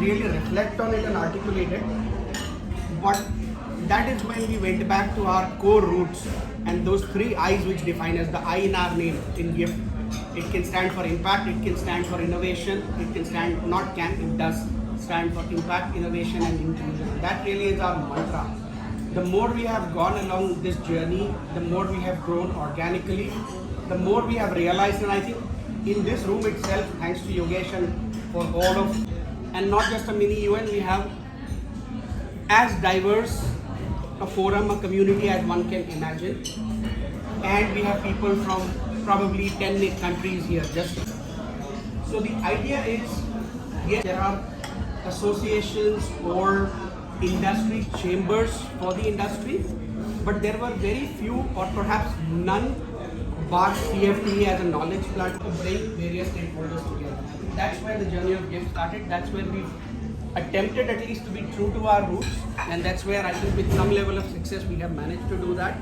really reflect on it and articulate it. But that is when we went back to our core roots and those three I's which define us, the I in our name in GIFT. It can stand for impact, it can stand for innovation, it can stand, not can, it does stand for impact, innovation and inclusion. That really is our mantra. The more we have gone along this journey, the more we have grown organically, the more we have realized, and I think in this room itself, thanks to Yogesh and for all of, and not just a mini UN, we have as diverse a forum, a community as one can imagine. And we have people from probably 10 countries here. So the idea is, yes, there are associations or industry chambers for the industry, but there were very few or perhaps none bar CFT as a knowledge platform to bring various stakeholders together. That's where the journey of GIFT started. That's where we've attempted at least to be true to our roots, and that's where I think with some level of success we have managed to do that.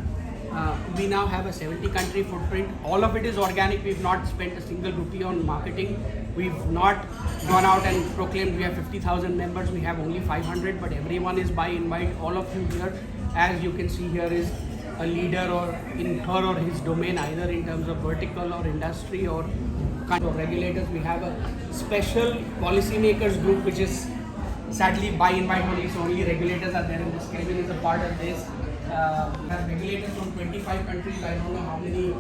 We now have a 70-country footprint. All of it is organic. We've not spent a single rupee on marketing. We've not gone out and proclaimed we have 50,000 members. We have only 500, but everyone is by invite. All of you here, as you can see here, is a leader or in her or his domain, either in terms of vertical or industry or kind of regulators. We have a special policymakers group, which is sadly by invite only, so only regulators are there in this. Kevin is a part of this. Have regulators from 25 countries. I don't know how many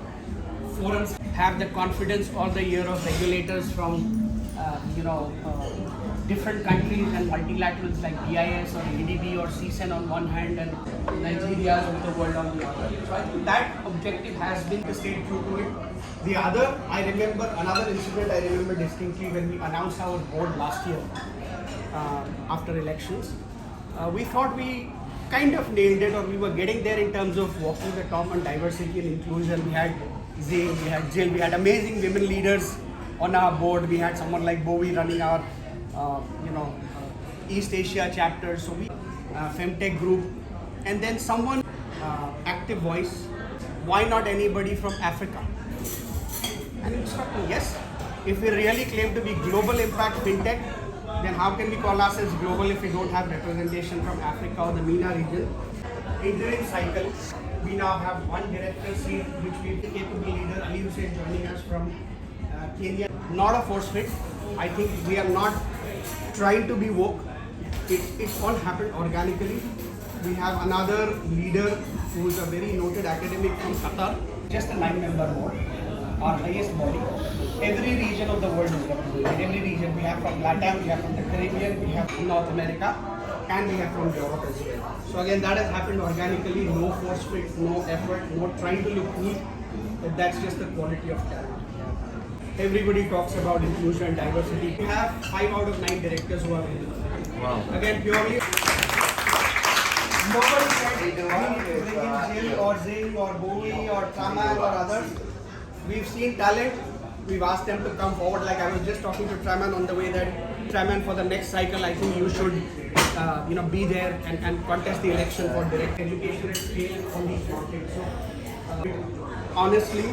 forums have the confidence all the year of regulators from different countries and multilaterals like BIS or ADB or CSEN on one hand and Nigeria's of the world on the other. So I think that objective has been to stay true to it. The other, I remember another incident I remember distinctly when we announced our board last year after elections. We thought we kind of nailed it, or we were getting there in terms of walking the talk on diversity and inclusion. We had Zane, we had Jill, we had amazing women leaders on our board. We had someone like Bowie running our East Asia chapter. So we Fintech group, and then someone active voice. Why not anybody from Africa? And it struck me, yes, if we really claim to be global impact fintech, then how can we call ourselves global if we don't have representation from Africa or the MENA region? Interim cycle, we now have one director seat, which we have a capable leader, Ali Hussain, joining us from Kenya. Not a force fit. I think we are not trying to be woke. It's all happened organically. We have another leader who is a very noted academic from Qatar, just a 9-member board, our highest body. Every region of the world is represented. Every region, we have from LATAM, we have from the Caribbean, we have from North America, and we have from Europe as well. So again, that has happened organically, no force fit, no effort, no trying to look neat. That's just the quality of talent. Everybody talks about inclusion and diversity. We have 5 out of 9 directors who are women. Wow. Again, purely nobody said we need to bring in Jill or Zing or Bowie or Traman or others. We've seen talent. We've asked them to come forward. Like I was just talking to Traman on the way that Traman, for the next cycle, I think you should be there and contest the election for direct education at scale on these markets. So honestly,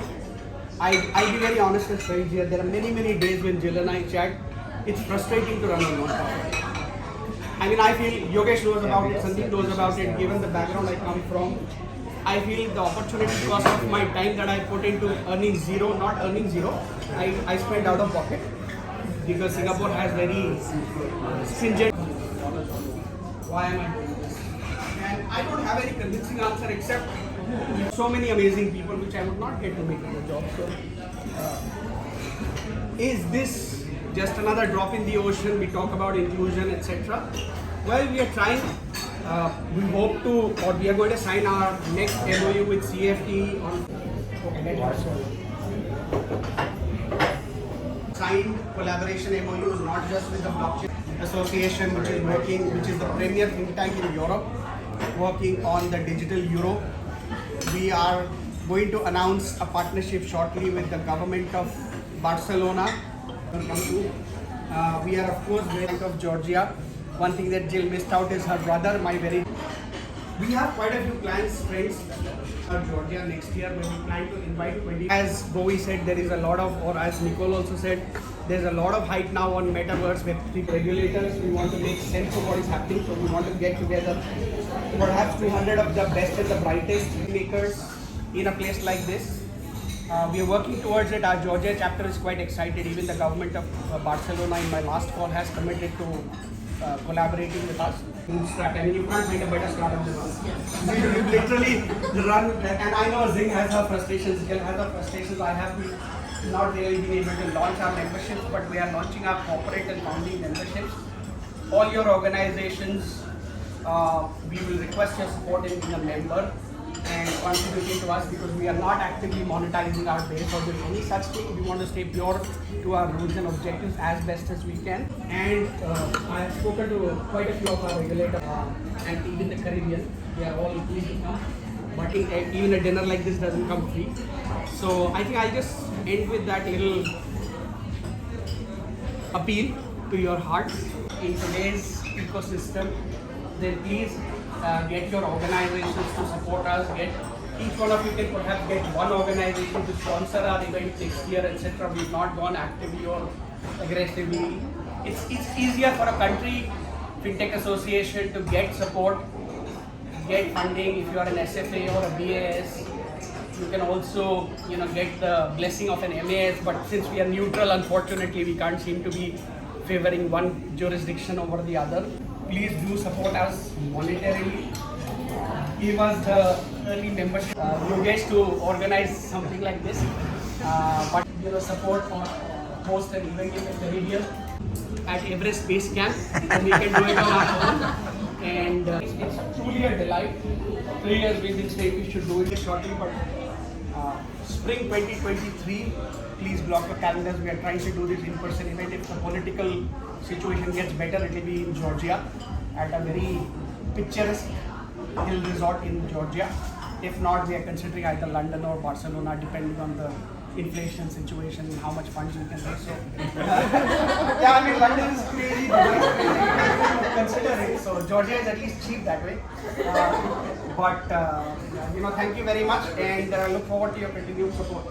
I'll be very honest as friends here. There are many days when Jill and I chat. It's frustrating to run a non-profit. I mean, I feel Yogesh knows about it, Sandeep knows about it, given the background I come from. I feel the opportunity cost of my time that I put into earning zero, not earning zero, I spent out of pocket because Singapore has very stringent. Why am I doing this? And I don't have any convincing answer except so many amazing people which I would not get to make the job. So, is this just another drop in the ocean? We talk about inclusion, etc. Well, we are trying. We hope to, or we are going to sign our next MOU with CFT on. Signed collaboration MOUs not just with the blockchain association, which is working, which is the premier think tank in Europe, working on the digital euro. We are going to announce a partnership shortly with the government of Barcelona. We are of course based of Georgia. One thing that Jill missed out is her brother, We have quite a few plans, friends, for Georgia next year where we plan to invite 20. As Bowie said, there is a lot of, or as Nicole also said, There's a lot of hype now on metaverse, Web3 regulators. We want to make sense of what is happening, so we want to get together perhaps 200 of the best and the brightest makers in a place like this. We are working towards it. Our Georgia chapter is quite excited. Even the government of Barcelona, in my last call, has committed to collaborating with us. I mean, you can't find a better startup than us. We literally run, and I know Zing has her frustrations, Gil has her frustrations. I have not really been able to launch our memberships, but we are launching our corporate and founding memberships. All your organizations, we will request your support in being a member and contributing to us, because we are not actively monetizing our base or doing any such thing. We want to stay pure to our rules and objectives as best as we can. And I have spoken to quite a few of our regulators and even the Caribbean. They are all equally to come. But even a dinner like this doesn't come free. So I think I'll just end with that little appeal to your hearts. In today's ecosystem, then please get your organizations to support us. Each one of you can perhaps get one organization to sponsor our event next year, etc. We've not gone actively or aggressively. It's easier for a country fintech association to get support, get funding. If you are an SFA or a BAS, you can also get the blessing of an MAS. But since we are neutral, unfortunately, we can't seem to be favoring one jurisdiction over the other. Please do support us monetarily. Give us the early membership. You get to organize something like this, but support or host an event in the Caribbean at Everest Base Camp, and we can do it on our own. And it's truly a delight. 3 years we've been saying we should do it shortly, but spring 2023, please block your calendars. We are trying to do this in-person event. If the political situation gets better, it will be in Georgia at a very picturesque hill resort in Georgia. If not, we are considering either London or Barcelona, depending on the inflation situation and how much funds we can raise. So, yeah, I mean, London is crazy, Dubai is crazy. Consider it. So Georgia is at least cheap that way. But thank you very much, and look forward to your continued support.